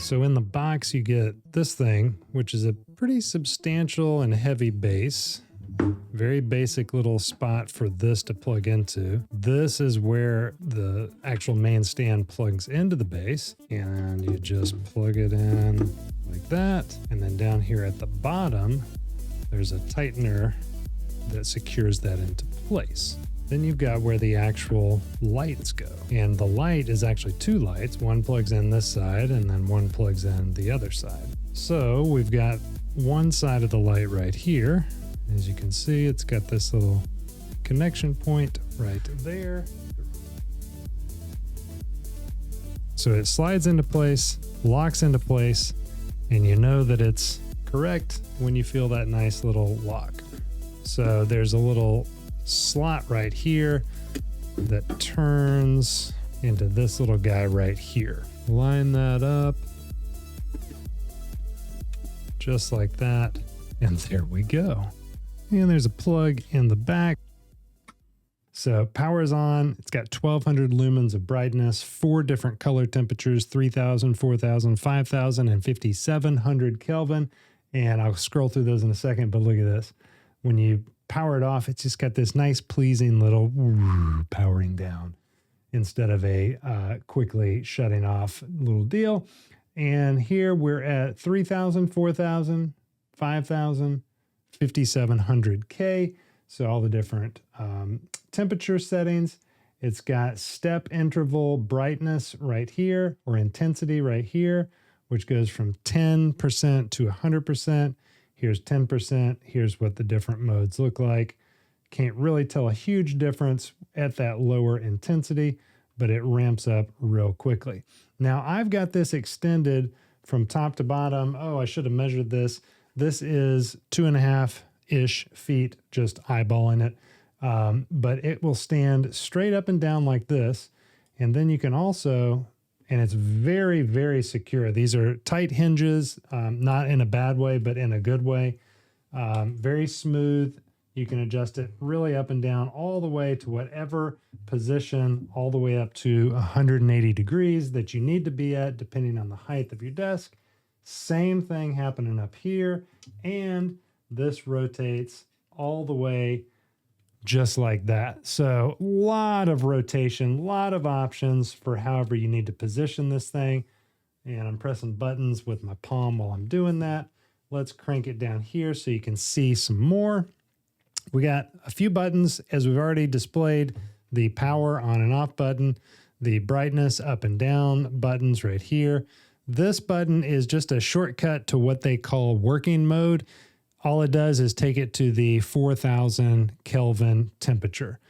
So in the box, you get this thing, which is a pretty substantial and heavy base. Very basic little spot for this to plug into. This is where the actual main stand plugs into the base, and you just plug it in like that. And then down here at the bottom, there's a tightener that secures that into place. Then you've got where the actual lights go. And the light is actually two lights. One plugs in this side and then one plugs in the other side. So we've got one side of the light right here. As you can see, it's got this little connection point right there. So it slides into place, locks into place, and you know that it's correct when you feel that nice little lock. So there's a little slot right here that turns into this little guy right here. Line that up just like that, and there we go. And there's a plug in the back. So power's on. It's got 1200 lumens of brightness, 4 different color temperatures, 3000, 4000, 5000, and 5700 Kelvin. And I'll scroll through those in a second, but look at this. When you power it off, it's just got this nice pleasing little powering down instead of a quickly shutting off little deal. And here we're at 3000, 4000, 5000, 5700K. So all the different temperature settings. It's got step interval brightness right here, or intensity right here, which goes from 10% to 100%. Here's 10%. Here's what the different modes look like. Can't really tell a huge difference at that lower intensity, but it ramps up real quickly. Now I've got this extended from top to bottom. Oh, I should have measured this. This is 2.5-ish feet, just eyeballing it. But it will stand straight up and down like this. And then you can also, and it's very, very secure. These are tight hinges, not in a bad way, but in a good way. Very smooth. You can adjust it really up and down all the way to whatever position, all the way up to 180 degrees that you need to be at, depending on the height of your desk. Same thing happening up here, and this rotates all the way just like that. So a lot of rotation, a lot of options for however you need to position this thing. And I'm pressing buttons with my palm while I'm doing that. Let's crank it down here so you can see some more. We got a few buttons, as we've already displayed, the power on and off button, the brightness up and down buttons right here. This button is just a shortcut to what they call working mode. All it does is take it to the 4000 Kelvin temperature.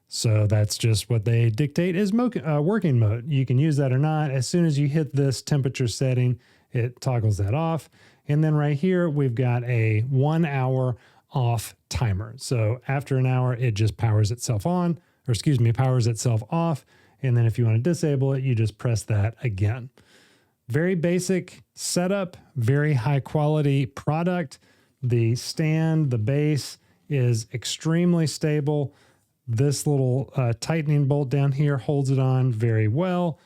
So that's just what they dictate is working mode. You can use that or not. As soon as you hit this temperature setting, it toggles that off. And then right here, we've got a 1 hour off timer. So after an hour, it just powers itself on, or excuse me, powers itself off. And then if you want to disable it, you just press that again. Very basic setup, very high quality product. The stand, the base is extremely stable. This little tightening bolt down here holds it on very well.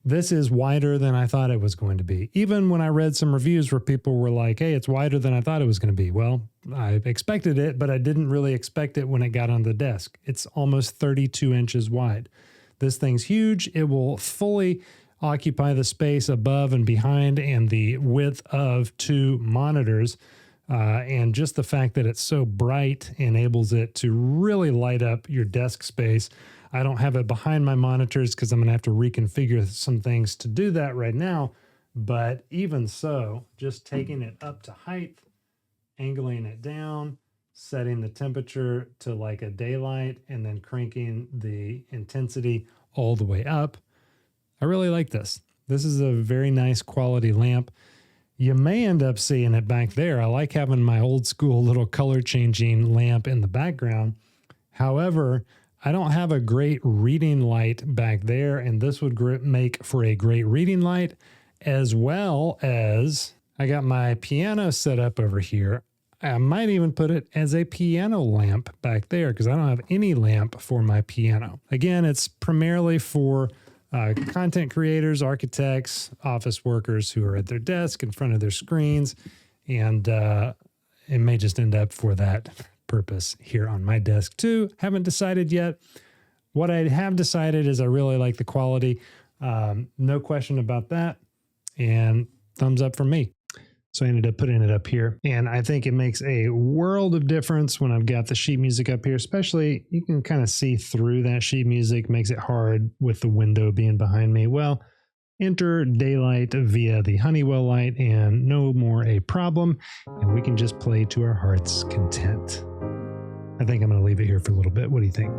This is wider than I thought it was going to be. Even when I read some reviews where people were like, hey, it's wider than I thought it was going to be. Well, I expected it, but I didn't really expect it when it got on the desk. It's almost 32 inches wide. This thing's huge. It will fully occupy the space above and behind and the width of 2 monitors. And just the fact that it's so bright enables it to really light up your desk space. I don't have it behind my monitors because I'm going to have to reconfigure some things to do that right now. But even so, just taking it up to height, angling it down, setting the temperature to like a daylight, and then cranking the intensity all the way up. I really like this. This is a very nice quality lamp. You may end up seeing it back there. I like having my old school little color changing lamp in the background. However, I don't have a great reading light back there, and this would make for a great reading light, as well as I got my piano set up over here. I might even put it as a piano lamp back there because I don't have any lamp for my piano. Again, it's primarily for content creators, architects, office workers who are at their desk in front of their screens. And it may just end up for that purpose here on my desk too. Haven't decided yet. What I have decided is I really like the quality. No question about that. And thumbs up from me. So I ended up putting it up here. And I think it makes a world of difference when I've got the sheet music up here, especially you can kind of see through that sheet music, makes it hard with the window being behind me. Well, enter daylight via the Honeywell light and no more a problem. And we can just play to our heart's content. I think I'm going to leave it here for a little bit. What do you think?